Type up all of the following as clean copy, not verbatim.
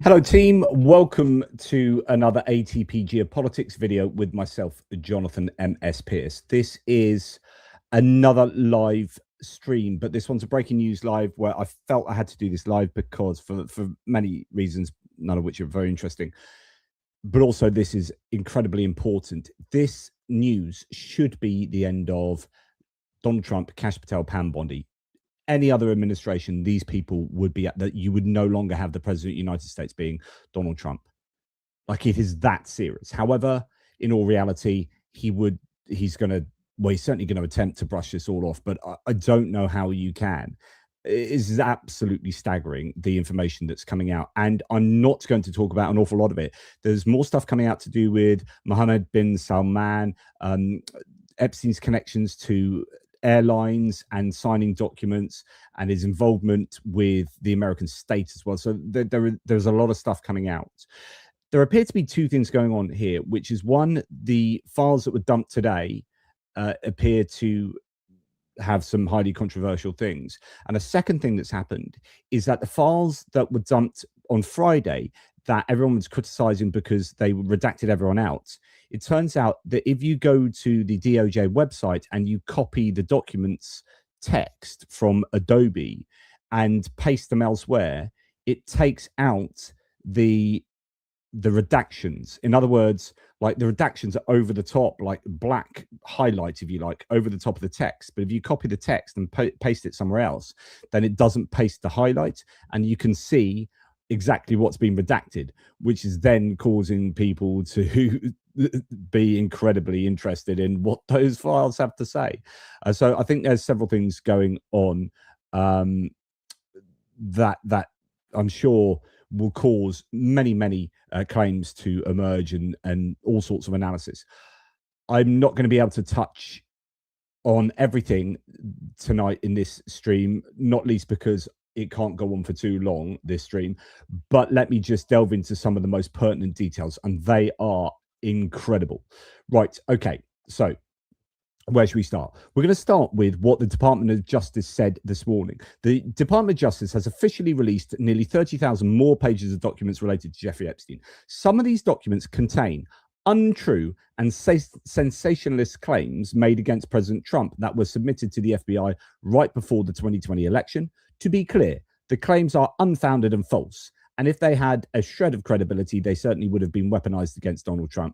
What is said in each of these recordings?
Hello team, welcome to another ATP Geopolitics video with myself, Jonathan MS Pearce. This is another live stream, but this one's a breaking news live where I felt I had to do this live because for many reasons, none of which are very interesting, but also this is incredibly important. This news should be the end of Donald Trump, Kash Patel, Pam Bondi. Any other administration, these people would be at that. You would no longer have the president of the United States being Donald Trump. Like, it is that serious. However, in all reality, he's certainly going to attempt to brush this all off, but I don't know how you can. It is absolutely staggering, the information that's coming out. And I'm not going to talk about an awful lot of it. There's more stuff coming out to do with Mohammed bin Salman, Epstein's connections to airlines and signing documents, and his involvement with the American state as well. So there's a lot of stuff coming out. There appear to be two things going on here, which is one, the files that were dumped today appear to have some highly controversial things. And a second thing that's happened is that the files that were dumped on Friday that everyone was criticizing because they redacted everyone out, it turns out that if you go to the DOJ website and you copy the documents text from Adobe and paste them elsewhere, it takes out the redactions. In other words, like, the redactions are over the top, like black highlight, if you like, over the top of the text. But if you copy the text and paste it somewhere else, then it doesn't paste the highlight, and you can see exactly what's been redacted, which is then causing people to be incredibly interested in what those files have to say. So I think there's several things going on that I'm sure will cause many claims to emerge and all sorts of analysis. I'm not going to be able to touch on everything tonight in this stream, not least because it can't go on for too long, this stream. But let me just delve into some of the most pertinent details, and they are incredible. Right, okay, so where should we start? We're going to start with what the Department of Justice said this morning. The Department of Justice has officially released nearly 30,000 more pages of documents related to Jeffrey Epstein. Some of these documents contain untrue and sensationalist claims made against President Trump that were submitted to the FBI right before the 2020 election. To be clear, the claims are unfounded and false. And if they had a shred of credibility, they certainly would have been weaponized against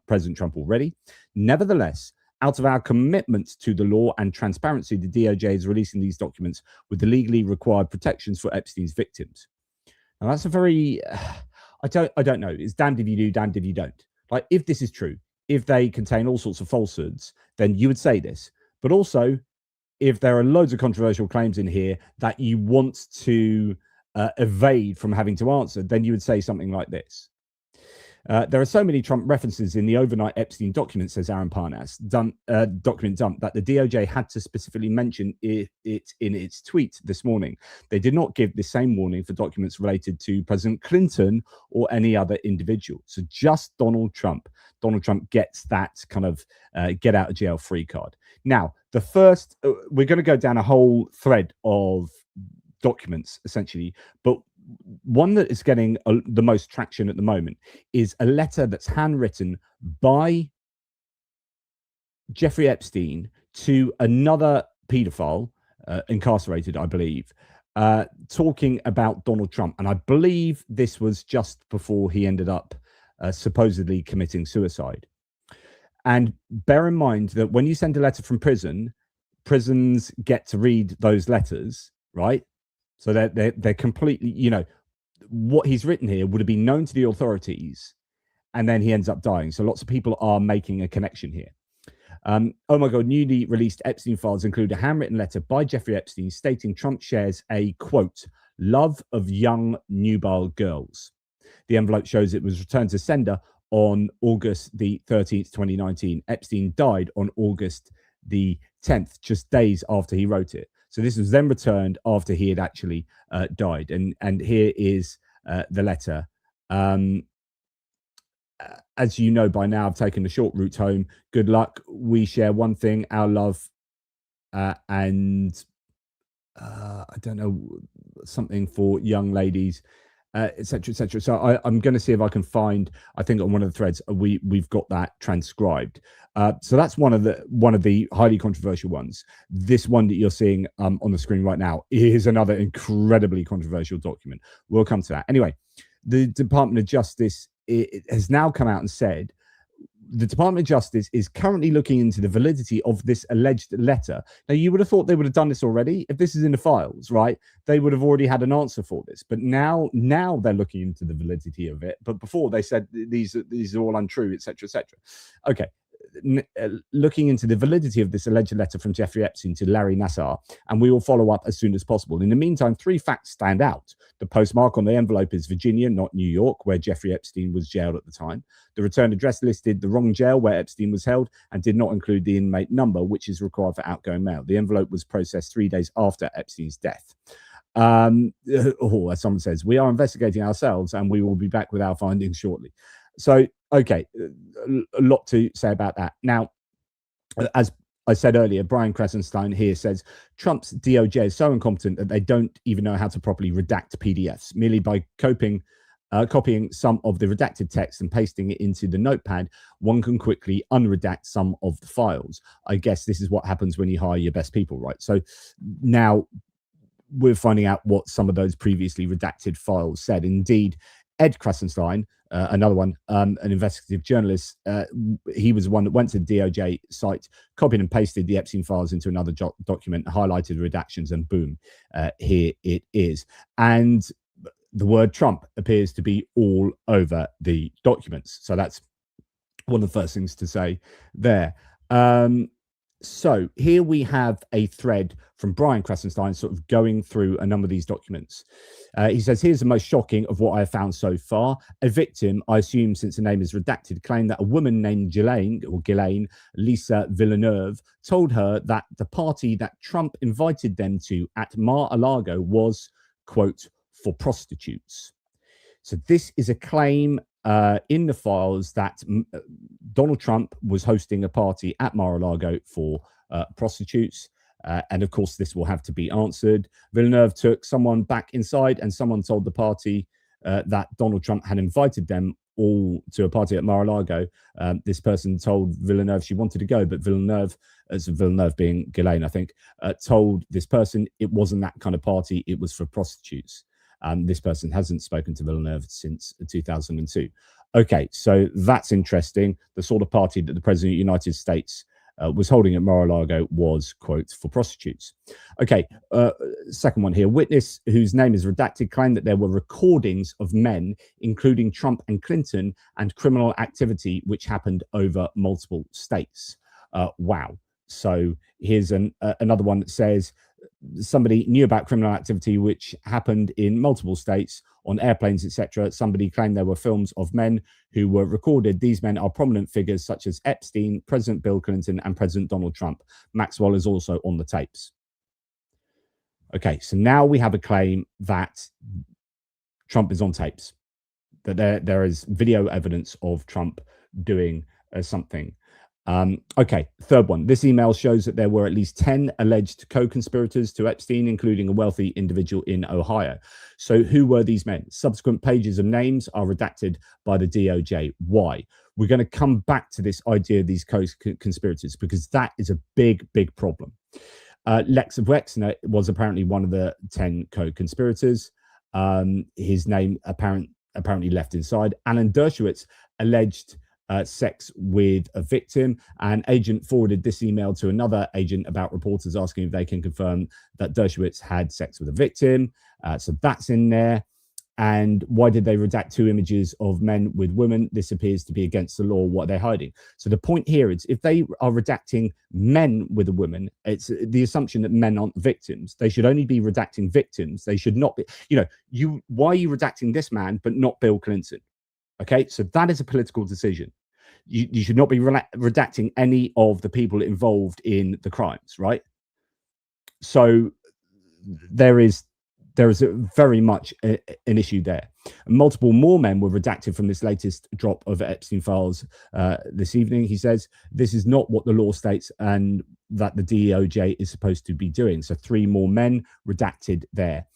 President Trump already. Nevertheless, out of our commitment to the law and transparency, the DOJ is releasing these documents with the legally required protections for Epstein's victims. Now, that's a very, I don't know. It's damned if you do, damned if you don't. Like, if this is true, if they contain all sorts of falsehoods, then you would say this. But also, if there are loads of controversial claims in here that you want to evade from having to answer, then you would say something like this. There are so many Trump references in the overnight Epstein document, says Aaron Parnas, document dump, that the DOJ had to specifically mention it in its tweet this morning. They did not give the same warning for documents related to President Clinton or any other individual. So just Donald Trump. Donald Trump gets that kind of get out of jail free card. Now, the first, we're going to go down a whole thread of documents, essentially, but one that is getting the most traction at the moment is a letter that's handwritten by Jeffrey Epstein to another pedophile, incarcerated, I believe, talking about Donald Trump. And I believe this was just before he ended up supposedly committing suicide. And bear in mind that when you send a letter from prison, prisons get to read those letters, right? So they're completely, you know, what he's written here would have been known to the authorities, and then he ends up dying. So lots of people are making a connection here. Oh my God, newly released Epstein files include a handwritten letter by Jeffrey Epstein stating Trump shares a, quote, love of young nubile girls. The envelope shows it was returned to sender on August the 13th, 2019. Epstein died on August the 10th, just days after he wrote it. So this was then returned after he had actually died. And here is the letter. As you know by now, I've taken the short route home. Good luck. We share one thing, our love. And I don't know, something for young ladies. etc., etc. So I'm going to see if I can find. I think on one of the threads we've got that transcribed. So that's one of the highly controversial ones. This one that you're seeing on the screen right now is another incredibly controversial document. We'll come to that anyway. The Department of Justice has now come out and said the Department of Justice is currently looking into the validity of this alleged letter. Now, you would have thought they would have done this already. If this is in the files, right, they would have already had an answer for this. But now they're looking into the validity of it. But before they said these are all untrue, etc., etc. Okay. Looking into the validity of this alleged letter from Jeffrey Epstein to Larry Nassar, and we will follow up as soon as possible. In the meantime, 3 facts stand out. The postmark on the envelope is Virginia, not New York, where Jeffrey Epstein was jailed at the time. The return address listed the wrong jail where Epstein was held and did not include the inmate number, which is required for outgoing mail. The envelope was processed 3 days after Epstein's death. As someone says, we are investigating ourselves and we will be back with our findings shortly. So, okay, a lot to say about that. Now, as I said earlier, Brian Krasenstein here says Trump's DOJ is so incompetent that they don't even know how to properly redact PDFs. Merely by copying some of the redacted text and pasting it into the notepad, one can quickly unredact some of the files. I guess this is what happens when you hire your best people, right? So now we're finding out what some of those previously redacted files said. Indeed, Ed Krasenstein, another one, an investigative journalist, he was the one that went to the DOJ site, copied and pasted the Epstein files into another document, highlighted the redactions, and boom, here it is. And the word Trump appears to be all over the documents. So that's one of the first things to say there. So here we have a thread from Brian Krasenstein sort of going through a number of these documents. He says, here's the most shocking of what I have found so far. A victim, I assume since the name is redacted, claimed that a woman named Ghislaine Lisa Villeneuve told her that the party that Trump invited them to at Mar-a-Lago was, quote, for prostitutes. So this is a claim in the files that Donald Trump was hosting a party at Mar-a-Lago for prostitutes. And of course, this will have to be answered. Villeneuve took someone back inside and someone told the party that Donald Trump had invited them all to a party at Mar-a-Lago. This person told Villeneuve she wanted to go, but Villeneuve, as Villeneuve being Ghislaine, I think, told this person it wasn't that kind of party, it was for prostitutes. This person hasn't spoken to Villeneuve since 2002. Okay, so that's interesting. The sort of party that the President of the United States was holding at Mar-a-Lago was, quote, for prostitutes. Okay, second one here. Witness whose name is redacted claimed that there were recordings of men, including Trump and Clinton, and criminal activity which happened over multiple states. Wow. So here's another one that says, somebody knew about criminal activity which happened in multiple states on airplanes, etc. Somebody claimed there were films of men who were recorded. These men are prominent figures such as Epstein, President Bill Clinton, and President Donald Trump. Maxwell is also on the tapes. Okay, so now we have a claim that Trump is on tapes, that there is video evidence of Trump doing something. Okay, third one. This email shows that there were at least 10 alleged co-conspirators to Epstein, including a wealthy individual in Ohio. So who were these men? Subsequent pages of names are redacted by the DOJ. Why? We're going to come back to this idea of these co-conspirators because that is a big, big problem. Lex Wexner was apparently one of the 10 co-conspirators. His name apparently left inside. Alan Dershowitz alleged sex with a victim. An agent forwarded this email to another agent about reporters asking if they can confirm that Dershowitz had sex with a victim. So that's in there. And why did they redact 2 images of men with women? This appears to be against the law. What are they hiding? So the point here is if they are redacting men with a woman, it's the assumption that men aren't victims. They should only be redacting victims. They should not be, why are you redacting this man, but not Bill Clinton? Okay, so that is a political decision. You should not be redacting any of the people involved in the crimes, right? So there is very much an issue there. Multiple more men were redacted from this latest drop of Epstein files this evening. He says, this is not what the law states and that the DOJ is supposed to be doing. So 3 more men redacted there.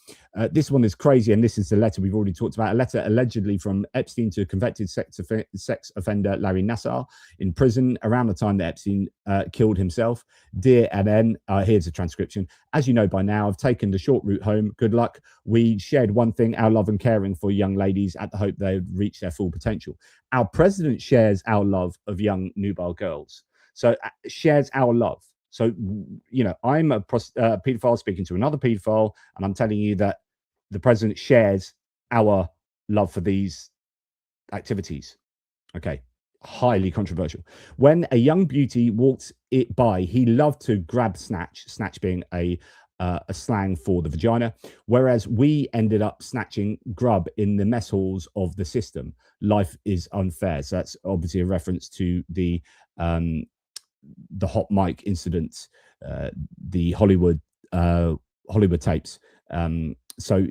This one is crazy, and this is the letter we've already talked about. A letter allegedly from Epstein to convicted sex offender Larry Nassar in prison around the time that Epstein killed himself. Dear NN, here's a transcription. As you know by now, I've taken the short route home. Good luck. We shared one thing, our love and caring for young ladies at the hope they would reach their full potential. Our president shares our love of young nubile girls. So shares our love. So, you know, I'm a paedophile speaking to another paedophile, and I'm telling you that the president shares our love for these activities. Okay, highly controversial. When a young beauty walked it by, he loved to grab snatch being a slang for the vagina, whereas we ended up snatching grub in the mess halls of the system. Life is unfair. So that's obviously a reference to the hot mic incident, the Hollywood tapes. So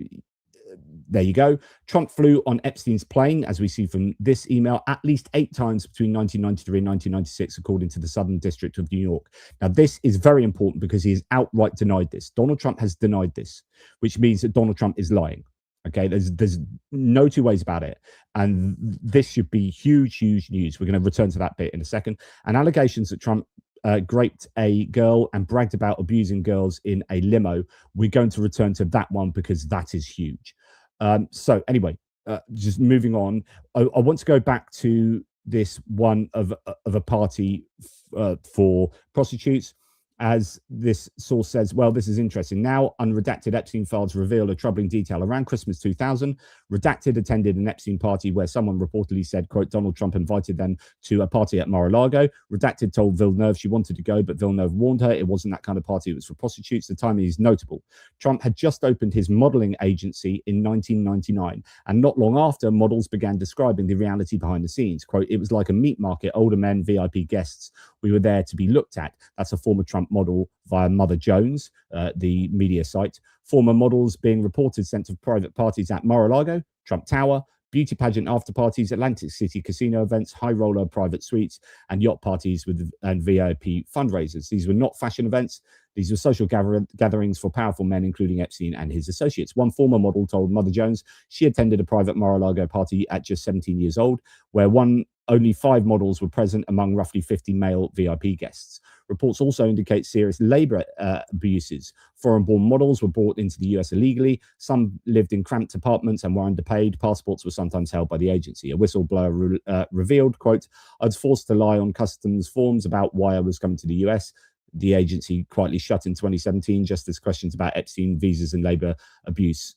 there you go. Trump flew on Epstein's plane, as we see from this email, at least 8 times between 1993 and 1996, according to the Southern District of New York. Now, this is very important because he has outright denied this. Donald Trump has denied this, which means that Donald Trump is lying. Okay, there's no 2 ways about it. And this should be huge, huge news. We're going to return to that bit in a second. And allegations that Trump raped a girl and bragged about abusing girls in a limo. We're going to return to that one because that is huge. So anyway, just moving on, I want to go back to this one of a party for prostitutes. As this source says, well, this is interesting. Now, unredacted Epstein files reveal a troubling detail. Around Christmas 2000, Redacted attended an Epstein party where someone reportedly said, quote, Donald Trump invited them to a party at Mar-a-Lago. Redacted told Villeneuve she wanted to go, but Villeneuve warned her it wasn't that kind of party. It was for prostitutes. The timing is notable. Trump had just opened his modeling agency in 1999, and not long after, models began describing the reality behind the scenes. Quote, it was like a meat market, older men, VIP guests. We were there to be looked at. That's a former Trump model via Mother Jones, the media site. Former models being reported sent to private parties at Mar-a-Lago, Trump Tower, beauty pageant after parties, Atlantic City casino events, high roller private suites, and yacht parties and VIP fundraisers. These were not fashion events. These were social gatherings for powerful men, including Epstein and his associates. One former model told Mother Jones she attended a private Mar-a-Lago party at just 17 years old, where only 5 models were present among roughly 50 male VIP guests. Reports also indicate serious labor abuses. Foreign-born models were brought into the US illegally. Some lived in cramped apartments and were underpaid. Passports were sometimes held by the agency. A whistleblower revealed, quote, I was forced to lie on customs forms about why I was coming to the US. The agency quietly shut in 2017, just as questions about Epstein visas and labor abuse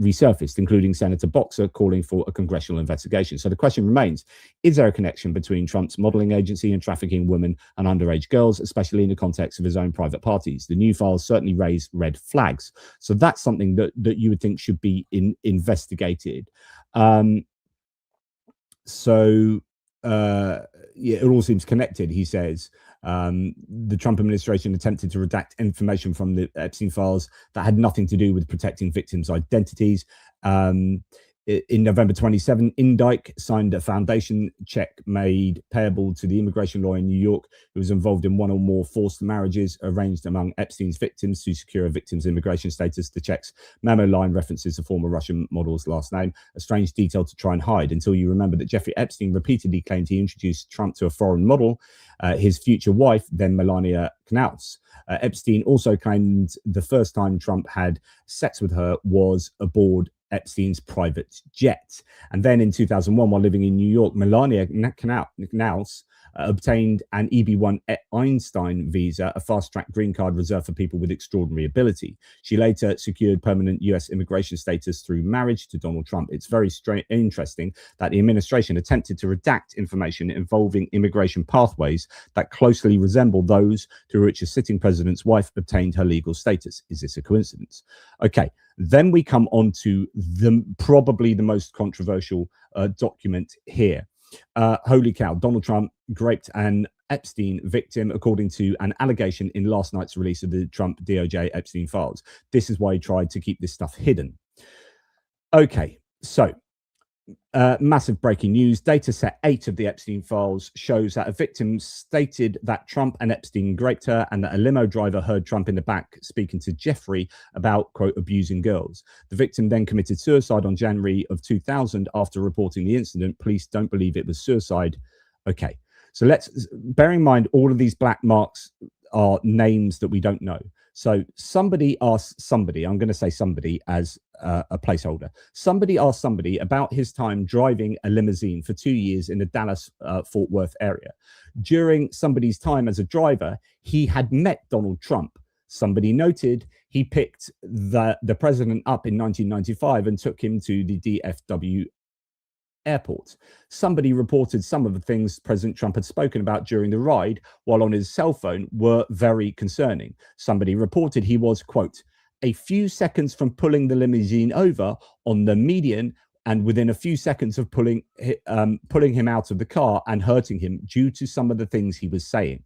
resurfaced, including Senator Boxer calling for a congressional investigation. So the question remains, is there a connection between Trump's modeling agency and trafficking women and underage girls, especially in the context of his own private parties? The new files certainly raise red flags. So that's something that you would think should be investigated. Yeah, it all seems connected, he says. The Trump administration attempted to redact information from the Epstein files that had nothing to do with protecting victims' identities. In November 27, Indike signed a foundation check made payable to the immigration lawyer in New York who was involved in one or more forced marriages arranged among Epstein's victims to secure a victim's immigration status. The check's memo line references the former Russian model's last name, a strange detail to try and hide until you remember that Jeffrey Epstein repeatedly claimed he introduced Trump to a foreign model, his future wife, then Melania Knauss. Epstein also claimed the first time Trump had sex with her was aboard Epstein's private jet. And then in 2001, while living in New York, Melania Knauss obtained an EB-1 Einstein visa, a fast-track green card reserved for people with extraordinary ability. She later secured permanent US immigration status through marriage to Donald Trump. It's very interesting that the administration attempted to redact information involving immigration pathways that closely resemble those through which a sitting president's wife obtained her legal status. Is this a coincidence? Okay. Then we come on to probably the most controversial document here. Holy cow, Donald Trump raped an Epstein victim, according to an allegation in last night's release of the Trump DOJ Epstein files. This is why he tried to keep this stuff hidden. Okay, so Massive breaking news. Data set 8 of the Epstein files shows that a victim stated that Trump and Epstein raped her, and that a limo driver heard Trump in the back speaking to Jeffrey about, quote, abusing girls. The victim then committed suicide on January of 2000 after reporting the incident. Police don't believe it was suicide. Okay, so let's bear in mind all of these black marks are names that we don't know. So somebody asked somebody, I'm going to say somebody as a placeholder. Somebody asked somebody about his time driving a limousine for 2 years in the Dallas Fort Worth area. During somebody's time as a driver, he had met Donald Trump. Somebody noted he picked the president up in 1995 and took him to the DFW airport. Somebody reported some of the things President Trump had spoken about during the ride while on his cell phone were very concerning. Somebody reported he was, quote, a few seconds from pulling the limousine over on the median and within a few seconds of pulling him out of the car and hurting him due to some of the things he was saying.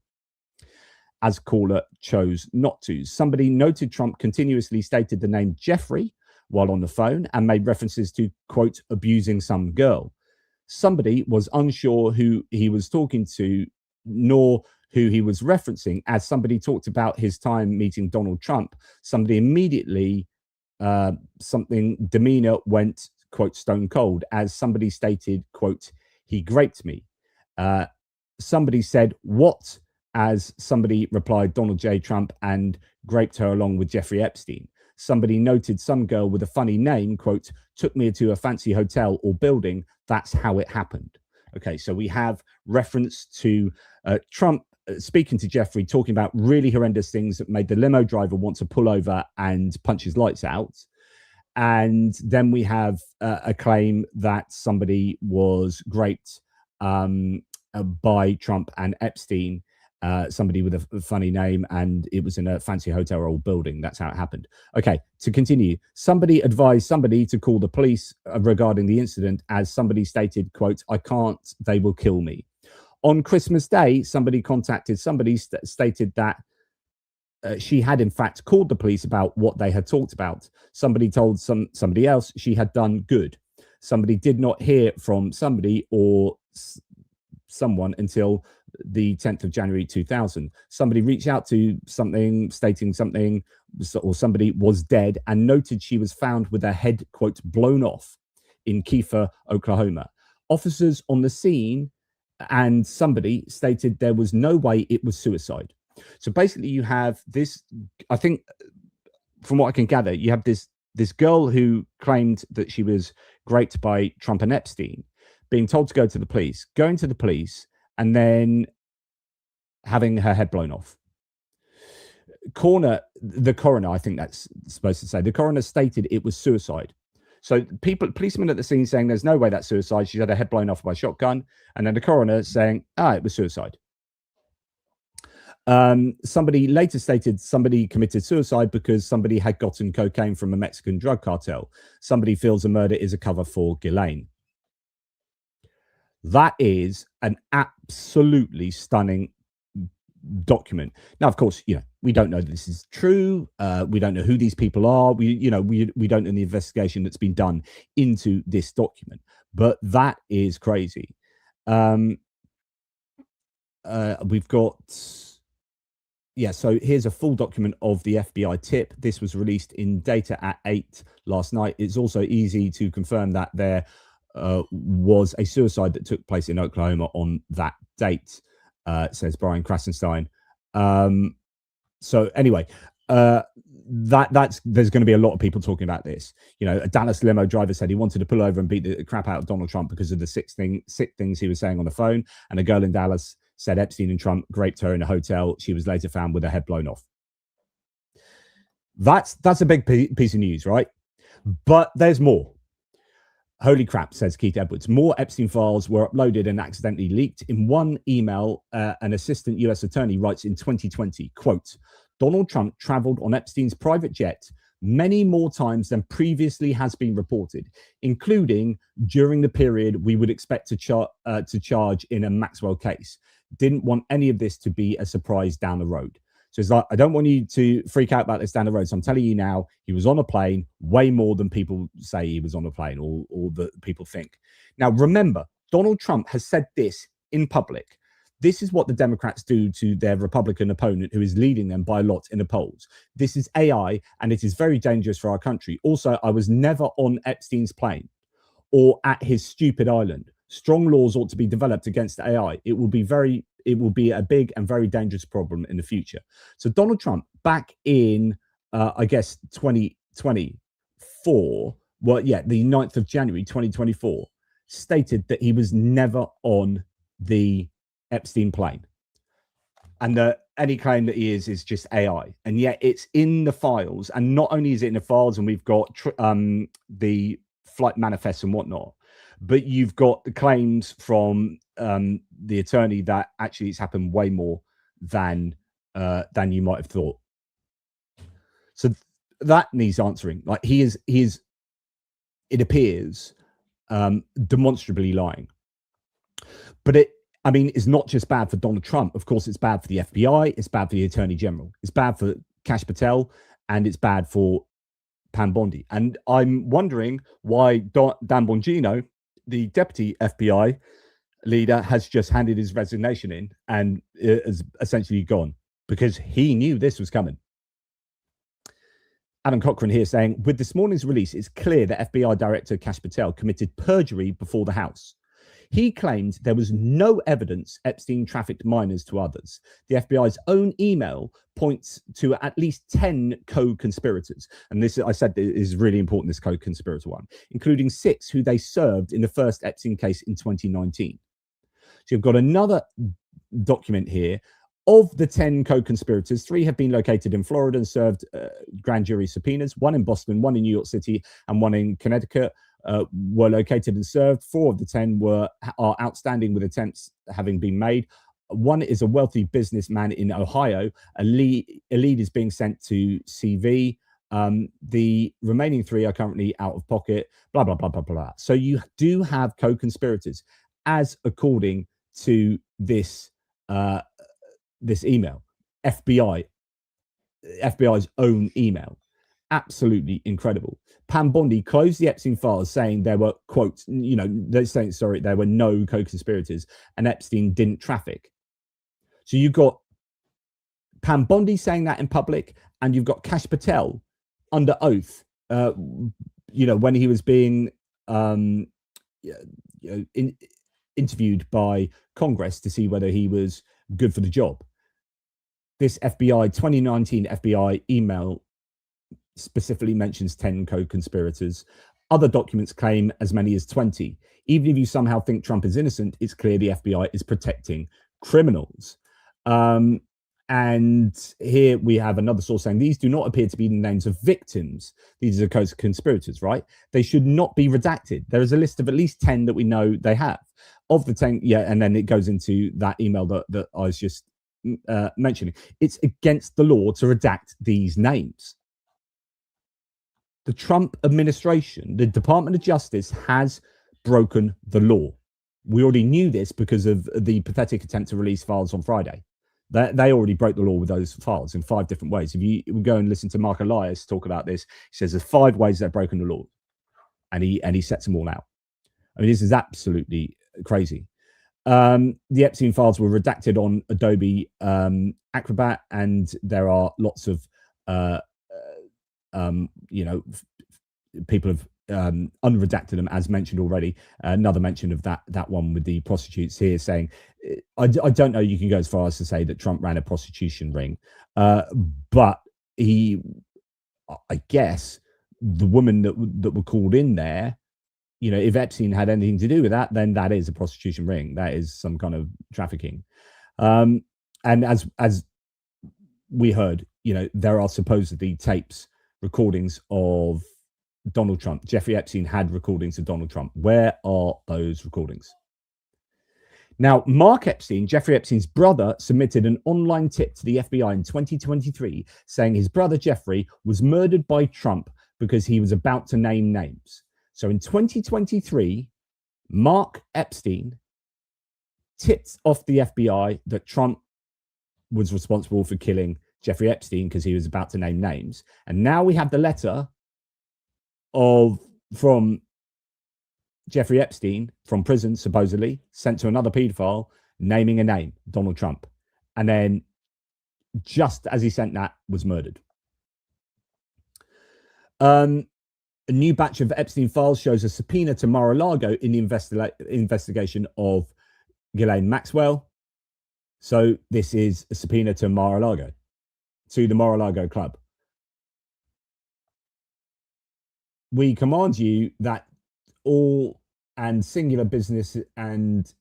As caller chose not to. Somebody noted Trump continuously stated the name Jeffrey while on the phone and made references to, quote, abusing some girl. Somebody was unsure who he was talking to, nor who he was referencing. As somebody talked about his time meeting Donald Trump, somebody immediately, demeanor went, quote, stone cold, as somebody stated, quote, he raped me. Somebody said, what? As somebody replied, Donald J. Trump, and raped her along with Jeffrey Epstein. Somebody noted some girl with a funny name, quote, took me to a fancy hotel or building. That's how it happened. Okay, so we have reference to Trump speaking to Jeffrey, talking about really horrendous things that made the limo driver want to pull over and punch his lights out. And then we have a claim that somebody was raped by Trump and Epstein. Somebody with a funny name, and it was in a fancy hotel or building. That's how it happened. Okay, to continue, somebody advised somebody to call the police regarding the incident, as somebody stated, quote, I can't, they will kill me. On Christmas Day, somebody contacted somebody, stated that she had in fact called the police about what they had talked about. Somebody told somebody else she had done good. Somebody did not hear from somebody or someone until the 10th of January 2000. Somebody reached out to something stating something, or somebody was dead, and noted she was found with her head, quote, blown off in Kiefer, Oklahoma. Officers on the scene and somebody stated there was no way it was suicide. So basically you have this, I think from what I can gather, you have this girl who claimed that she was raped by Trump and Epstein, being told to go to the police, going to the police, and then having her head blown off. The coroner, I think that's supposed to say, the coroner stated it was suicide. So policemen at the scene saying there's no way that's suicide. She had her head blown off by a shotgun. And then the coroner saying, it was suicide. Somebody later stated somebody committed suicide because somebody had gotten cocaine from a Mexican drug cartel. Somebody feels a murder is a cover for Ghislaine. That is an absolutely stunning document. Now, of course, we don't know that this is true. We don't know who these people are. We don't know the investigation that's been done into this document. But that is crazy. We've got, so here's a full document of the FBI tip. This was released in data at 8 last night. It's also easy to confirm that there was a suicide that took place in Oklahoma on that date, says Brian Krasenstein. So anyway, there's going to be a lot of people talking about this. A Dallas limo driver said he wanted to pull over and beat the crap out of Donald Trump because of the sick things he was saying on the phone. And a girl in Dallas said Epstein and Trump raped her in a hotel. She was later found with her head blown off. That's a big piece of news, right? But there's more. Holy crap, says Keith Edwards. More Epstein files were uploaded and accidentally leaked. In one email, an assistant U.S. attorney writes in 2020, quote, Donald Trump traveled on Epstein's private jet many more times than previously has been reported, including during the period we would expect to charge in a Maxwell case. Didn't want any of this to be a surprise down the road. So it's like, I don't want you to freak out about this down the road. So I'm telling you now, he was on a plane way more than people say he was on a plane, or that people think. Now, remember, Donald Trump has said this in public. This is what the Democrats do to their Republican opponent who is leading them by a lot in the polls. This is AI, and it is very dangerous for our country. Also, I was never on Epstein's plane or at his stupid island. Strong laws ought to be developed against AI. It will be a big and very dangerous problem in the future. So Donald Trump, back in, I guess, 2024, well, yeah, the 9th of January, 2024, stated that he was never on the Epstein plane, and that any claim that he is just AI. And yet it's in the files. And not only is it in the files, and we've got the flight manifests and whatnot, but you've got the claims from the attorney that actually it's happened way more than you might have thought. So that needs answering. Like, he is, it appears, demonstrably lying. But it's not just bad for Donald Trump. Of course, it's bad for the FBI. It's bad for the Attorney General. It's bad for Kash Patel, and it's bad for Pam Bondi. And I'm wondering why Dan Bongino, the deputy FBI leader, has just handed his resignation in and is essentially gone, because he knew this was coming. Adam Cochran here saying, with this morning's release, it's clear that FBI Director Kash Patel committed perjury before the House. He claimed there was no evidence Epstein trafficked minors to others. The FBI's own email points to at least 10 co-conspirators. And this, I said, is really important, this co-conspirator one, including 6 who they served in the first Epstein case in 2019. So you've got another document here. Of the 10 co-conspirators, 3 have been located in Florida and served grand jury subpoenas, 1 in Boston, 1 in New York City, and 1 in Connecticut. Were located and served. 4 of the 10 are outstanding, with attempts having been made. 1 is a wealthy businessman in Ohio. A lead is being sent to CV. The remaining 3 are currently out of pocket. Blah blah blah blah blah. So you do have co-conspirators, as according to this this email, FBI's own email. Absolutely incredible. Pam Bondi closed the Epstein files, saying there were, quote, they're saying, sorry, there were no co-conspirators and Epstein didn't traffic. So you've got Pam Bondi saying that in public, and you've got Kash Patel under oath, when he was being interviewed by Congress to see whether he was good for the job. This 2019 FBI email specifically mentions 10 co-conspirators. Other documents claim as many as 20. Even if you somehow think Trump is innocent, it's clear the FBI is protecting criminals. And here we have another source saying these do not appear to be the names of victims. These are co-conspirators, right? They should not be redacted. There is a list of at least 10 that we know they have. Of the 10, and then it goes into that email that I was just mentioning. It's against the law to redact these names. The Trump administration, the Department of Justice, has broken the law. We already knew this because of the pathetic attempt to release files on Friday. They already broke the law with those files in 5 different ways. If you go and listen to Mark Elias talk about this, he says there's 5 ways they've broken the law, and he sets them all out. I mean, this is absolutely crazy. The Epstein files were redacted on Adobe Acrobat, and there are lots of people have unredacted them, as mentioned already. Another mention of that one with the prostitutes here, saying, I don't know, you can go as far as to say that Trump ran a prostitution ring, but I guess the women that were called in there, if Epstein had anything to do with that, then that is a prostitution ring. That is some kind of trafficking. And as we heard, there are supposedly tapes, recordings of Donald Trump. Jeffrey Epstein had recordings of Donald Trump. Where are those recordings? Now, Mark Epstein, Jeffrey Epstein's brother, submitted an online tip to the FBI in 2023 saying his brother Jeffrey was murdered by Trump because he was about to name names. So in 2023, Mark Epstein tipped off the FBI that Trump was responsible for killing Jeffrey Epstein because he was about to name names. And now we have the letter from Jeffrey Epstein from prison, supposedly sent to another paedophile, naming a name, Donald Trump. And then just as he sent that, was murdered. A new batch of Epstein files shows a subpoena to Mar-a-Lago in the investigation of Ghislaine Maxwell. So this is a subpoena to Mar-a-Lago, to the Mar-a-Lago club. We command you that all and singular business and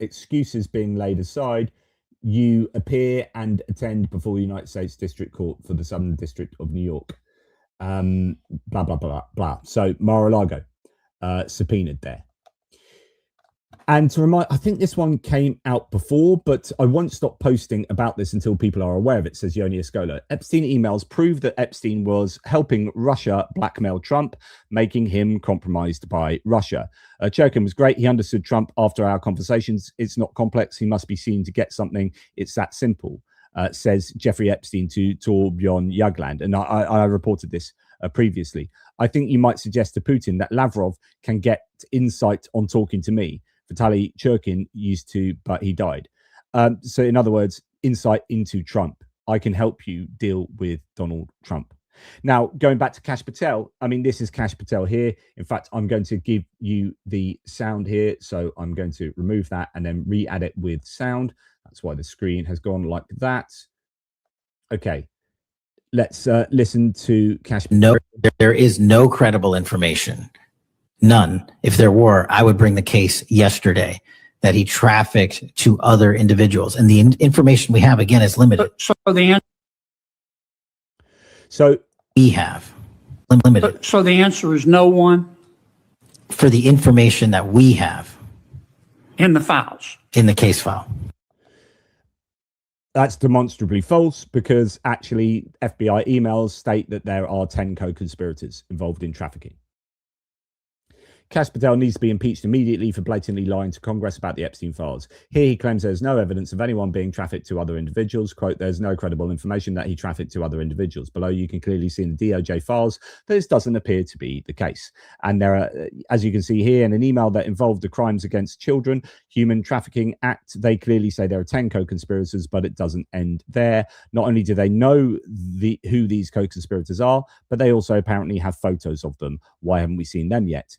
excuses being laid aside, you appear and attend before the United States District Court for the Southern District of New York. Blah, blah, blah, blah. So Mar-a-Lago subpoenaed there. And to remind, I think this one came out before, but I won't stop posting about this until people are aware of it, says Yoni Escola. Epstein emails prove that Epstein was helping Russia blackmail Trump, making him compromised by Russia. Chokin was great. He understood Trump after our conversations. It's not complex. He must be seen to get something. It's that simple, says Jeffrey Epstein to Torbjorn Jagland. And I reported this previously. I think you might suggest to Putin that Lavrov can get insight on talking to me. Vitaly Churkin used to, but he died. So in other words, insight into Trump. I can help you deal with Donald Trump. Now, going back to Kash Patel, I mean, this is Kash Patel here. In fact, I'm going to give you the sound here. So I'm going to remove that and then re-add it with sound. That's why the screen has gone like that. Okay, let's listen to Kash Patel. No, there is no credible information. None. If there were, I would bring the case yesterday that he trafficked to other individuals. And the information we have, again, is limited. So we have limited. So the answer is no one? For the information that we have. In the files? In the case file. That's demonstrably false because actually FBI emails state that there are 10 co-conspirators involved in trafficking. Kash Patel needs to be impeached immediately for blatantly lying to Congress about the Epstein files. Here he claims there's no evidence of anyone being trafficked to other individuals. Quote, there's no credible information that he trafficked to other individuals. Below you can clearly see in the DOJ files that this doesn't appear to be the case. And there are, as you can see here, in an email that involved the Crimes Against Children, Human Trafficking Act, they clearly say there are 10 co-conspirators, but it doesn't end there. Not only do they know who these co-conspirators are, but they also apparently have photos of them. Why haven't we seen them yet?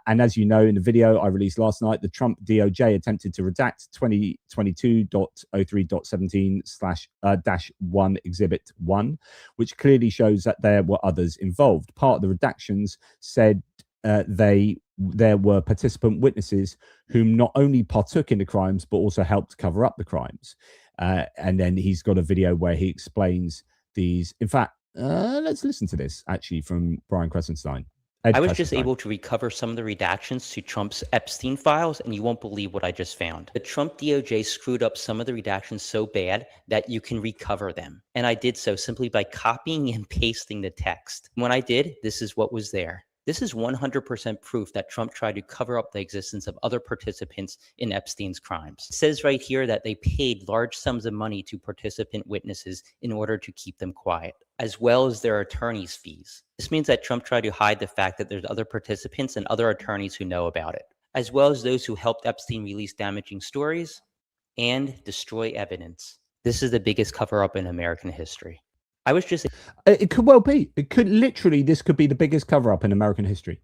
And as you know, in the video I released last night, the Trump DOJ attempted to redact 2022.03.17/-1 Exhibit 1, which clearly shows that there were others involved. Part of the redactions said there were participant witnesses whom not only partook in the crimes, but also helped cover up the crimes. And then he's got a video where he explains these. In fact, let's listen to this actually from Brian Crescenstein. I was just able to recover some of the redactions to Trump's Epstein files, and you won't believe what I just found. The Trump DOJ screwed up some of the redactions so bad that you can recover them. And I did so simply by copying and pasting the text. When I did, this is what was there. This is 100% proof that Trump tried to cover up the existence of other participants in Epstein's crimes. It says right here that they paid large sums of money to participant witnesses in order to keep them quiet, as well as their attorney's fees. This means that Trump tried to hide the fact that there's other participants and other attorneys who know about it, as well as those who helped Epstein release damaging stories and destroy evidence. This is the biggest cover-up in American history. I was just... It could well be. It could literally, this could be the biggest cover-up in American history.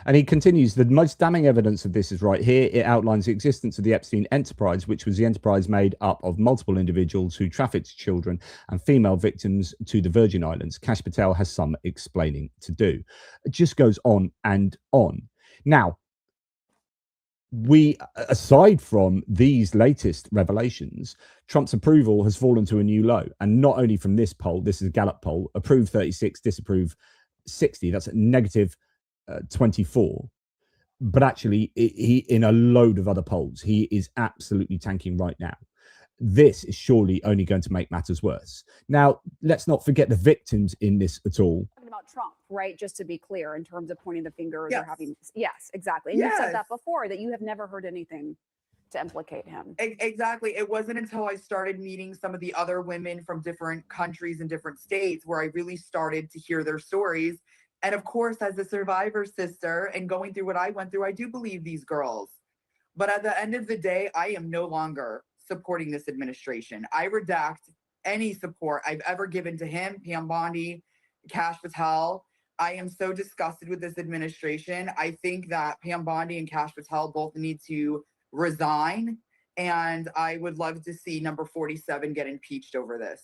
And he continues, the most damning evidence of this is right here. It outlines the existence of the Epstein enterprise, which was the enterprise made up of multiple individuals who trafficked children and female victims to the Virgin Islands. Kash Patel has some explaining to do. It just goes on and on. Now, aside from these latest revelations, Trump's approval has fallen to a new low. And not only from this poll, this is a Gallup poll, approve 36, disapprove 60. That's a negative 24. But actually, he in a load of other polls, he is absolutely tanking right now. This is surely only going to make matters worse. Now, let's not forget the victims in this at all. About Trump, right? Just to be clear, in terms of pointing the fingers or having, yes, exactly. And you said that before, that you have never heard anything to implicate him. Exactly. It wasn't until I started meeting some of the other women from different countries and different states where I really started to hear their stories. And of course, as a survivor sister and going through what I went through, I do believe these girls. But at the end of the day, I am no longer supporting this administration. I redact any support I've ever given to him, Pam Bondi, Kash Patel. I am so disgusted with this administration. I think that Pam Bondi and Kash Patel both need to resign. And I would love to see number 47 get impeached over this.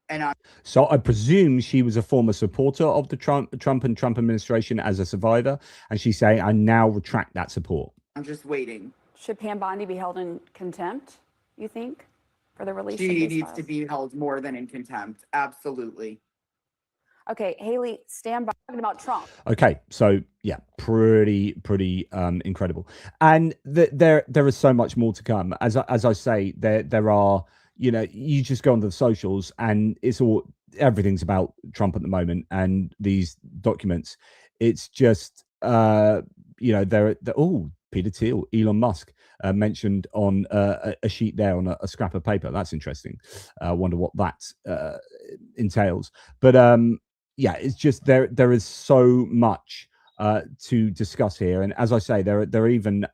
And so I presume she was a former supporter of the Trump and Trump administration as a survivor. And she's saying, I now retract that support. I'm just waiting. Should Pam Bondi be held in contempt, you think, for the release of She these needs files? to be held more than in contempt. Absolutely. Okay, Haley, stand by. Talking about Trump. Okay, so yeah, pretty incredible, and there is so much more to come. As I say, there are, you know, you just go onto the socials and it's all, everything's about Trump at the moment and these documents. It's just you know, they're oh, Peter Thiel, Elon Musk mentioned on a sheet there on a scrap of paper. That's interesting. I wonder what that entails. But yeah, it's just there is so much to discuss here. And as I say, there are even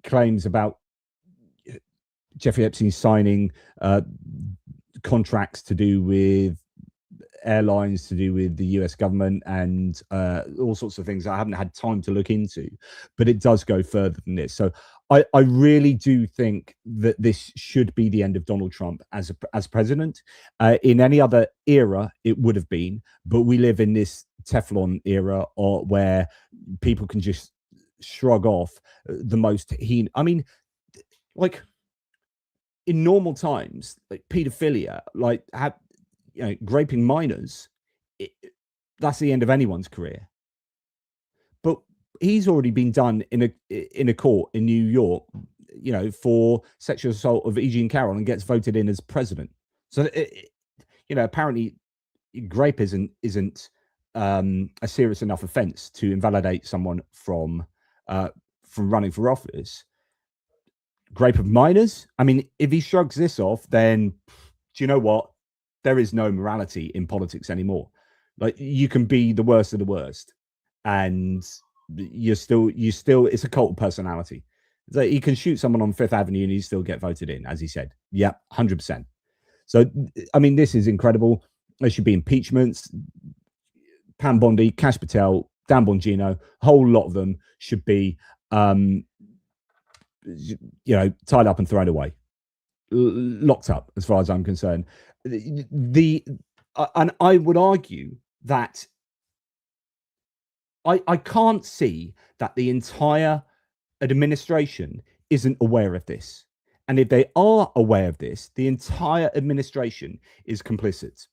claims about Jeffrey Epstein signing contracts to do with airlines, to do with the US government, and all sorts of things I haven't had time to look into, but it does go further than this. So I really do think that this should be the end of Donald Trump as president. In any other era, it would have been, but we live in this Teflon era, or where people can just shrug off the most I mean, like in normal times, like pedophilia, like you know, raping minors, that's the end of anyone's career. But he's already been done in a court in New York, you know, for sexual assault of E. Jean Carroll, and gets voted in as president. So you know, apparently rape isn't a serious enough offense to invalidate someone from running for office. Rape of minors, I mean, if he shrugs this off, then do you know what? There is no morality in politics anymore. Like, you can be the worst of the worst, and you're still it's a cult of personality. So he can shoot someone on Fifth Avenue and he still get voted in, as he said. Yeah, 100%. So I mean, this is incredible. There should be impeachments. Pam Bondi, Kash Patel, Dan Bongino, a whole lot of them should be you know, tied up and thrown away, locked up, as far as I'm concerned. And I would argue that I can't see that the entire administration isn't aware of this. And if they are aware of this, the entire administration is complicit.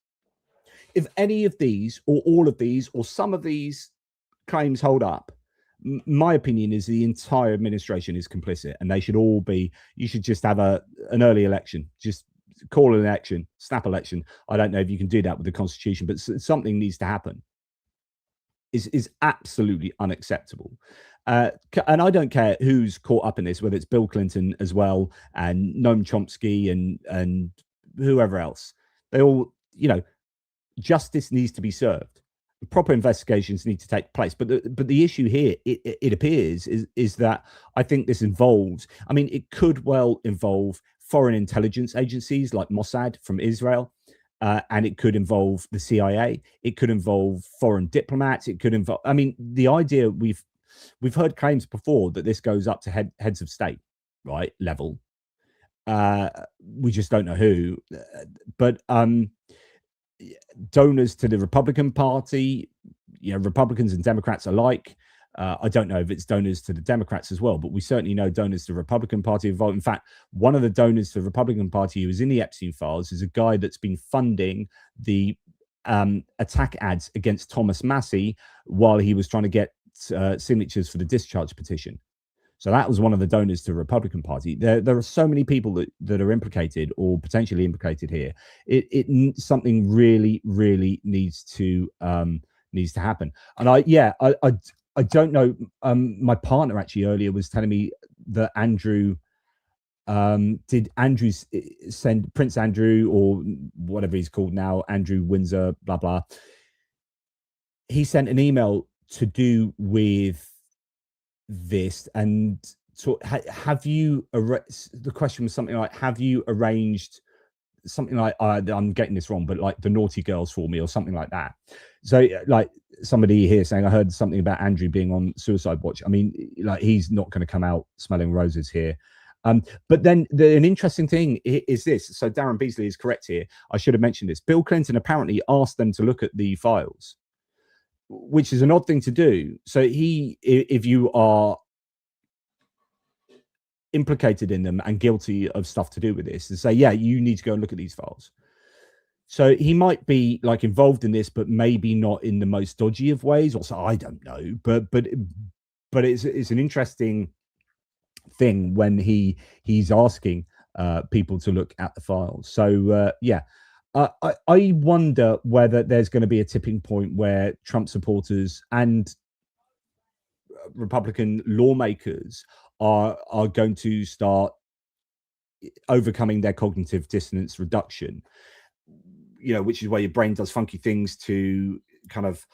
If any of these, or all of these, or some of these claims hold up, my opinion is the entire administration is complicit, and they should all be. You should just have an early election, just call an election, snap election. I don't know if you can do that with the Constitution, but something needs to happen. Is absolutely unacceptable. And I don't care who's caught up in this, whether it's Bill Clinton as well, and Noam Chomsky and whoever else. They all, you know, justice needs to be served. Proper investigations need to take place. But the issue here, it appears, is that I think this involves, I mean, it could well involve foreign intelligence agencies like Mossad from Israel, and it could involve the CIA. It could involve foreign diplomats. It could involve, I mean, the idea, we've heard claims before that this goes up to heads of state, right, level. We just don't know who, but donors to the Republican Party, you know, Republicans and Democrats alike. I don't know if it's donors to the Democrats as well, but we certainly know donors to the Republican Party involved. In fact, one of the donors to the Republican Party who was in the Epstein files is a guy that's been funding the attack ads against Thomas Massie while he was trying to get signatures for the discharge petition. So that was one of the donors to the Republican Party. There are so many people that are implicated or potentially implicated here. Something really needs to happen. And I don't know. My partner actually earlier was telling me that Andrew did Andrew send Prince Andrew, or whatever he's called now, Andrew Windsor, blah blah. He sent an email to do with this, and so have you? The question was something like, "Have you arranged something like I'm getting this wrong, but like the naughty girls for me," or something like that? So like somebody here saying, I heard something about Andrew being on suicide watch. I mean, like, he's not going to come out smelling roses here. But then an interesting thing is this. So Darren Beasley is correct here. I should have mentioned this. Bill Clinton apparently asked them to look at the files, which is an odd thing to do. So if you are implicated in them and guilty of stuff to do with this, and say, yeah, you need to go and look at these files. So he might be like involved in this, but maybe not in the most dodgy of ways. Also, I don't know, but it's an interesting thing when he's asking people to look at the files. So yeah, I wonder whether there's going to be a tipping point where Trump supporters and Republican lawmakers are going to start overcoming their cognitive dissonance reduction, you know, which is where your brain does funky things to kind of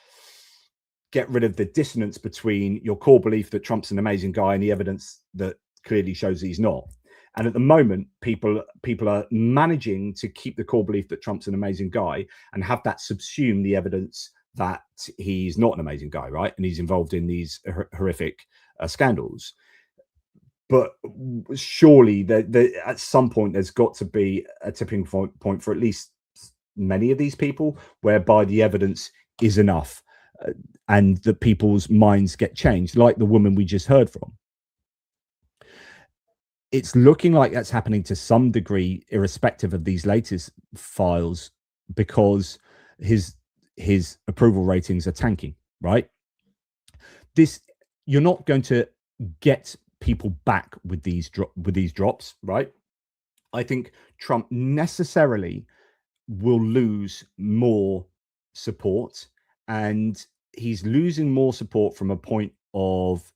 get rid of the dissonance between your core belief that Trump's an amazing guy and the evidence that clearly shows he's not. And at the moment, people are managing to keep the core belief that Trump's an amazing guy and have that subsume the evidence that he's not an amazing guy, right? And he's involved in these horrific scandals. But surely at some point there's got to be a tipping point for at least many of these people, whereby the evidence is enough and that people's minds get changed, like the woman we just heard from. It's looking like that's happening to some degree, irrespective of these latest files, because his approval ratings are tanking, right? You're not going to get people back with these drops, right? I think Trump necessarily will lose more support, and he's losing more support from a point of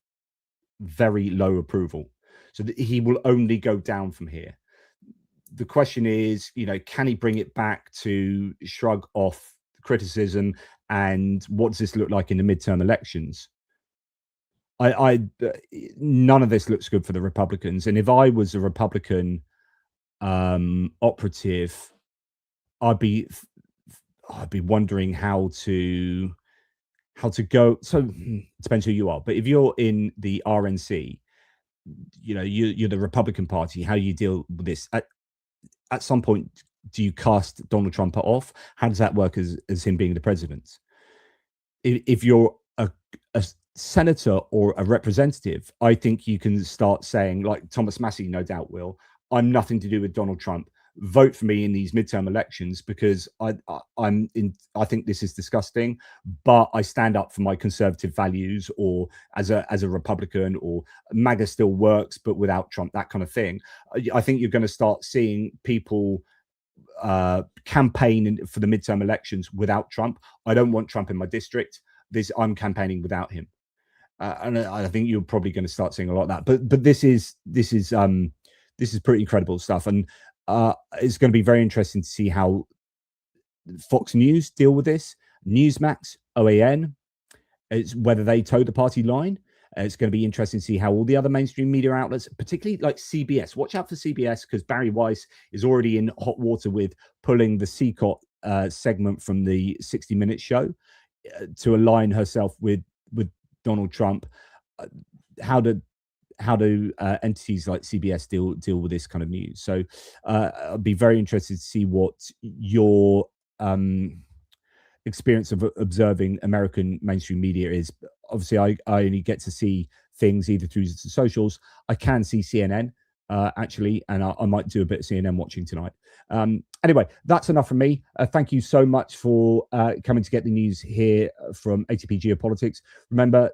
very low approval. So that he will only go down from here. The question is, you know, can he bring it back to shrug off criticism? And what does this look like in the midterm elections? None of this looks good for the Republicans. And if I was a Republican operative, I'd be wondering how to go. So it depends who you are, but if you're in the RNC, you know, you're the Republican Party, how you deal with this. At some point, do you cast Donald Trump off? How does that work as him being the president? If you're a senator or a representative, I think you can start saying, like Thomas Massey no doubt will, I'm nothing to do with Donald Trump. Vote for me in these midterm elections because I think this is disgusting, but I stand up for my conservative values, or as a Republican, or MAGA still works but without Trump, that kind of thing. I think you're going to start seeing people campaign for the midterm elections without Trump. I don't want Trump in my district. I'm campaigning without him, and I think you're probably going to start seeing a lot of that. But this is pretty incredible stuff, and it's going to be very interesting to see how Fox News deal with this, Newsmax, OAN, it's whether they toe the party line. It's going to be interesting to see how all the other mainstream media outlets, particularly like CBS, watch out for CBS, because Barry Weiss is already in hot water with pulling the CCOT segment from the 60 Minutes show to align herself with Donald Trump. How do entities like CBS deal with this kind of news? So I'd be very interested to see what your experience of observing American mainstream media is. Obviously, I only get to see things either through the socials. I can see CNN actually, and I might do a bit of CNN watching tonight. Anyway, that's enough from me. Thank you so much for coming to get the news here from ATP Geopolitics. Remember,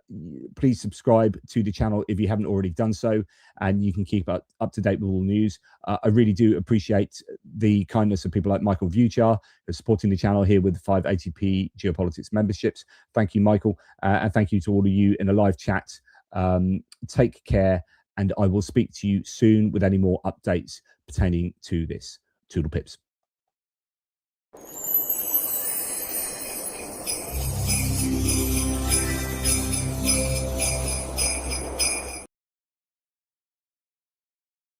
please subscribe to the channel if you haven't already done so, and you can keep up to date with all the news. I really do appreciate the kindness of people like Michael Vuchar, who's supporting the channel here with 5 ATP Geopolitics memberships. Thank you, Michael, and thank you to all of you in the live chat. Take care, and I will speak to you soon with any more updates pertaining to this. Toodle pips.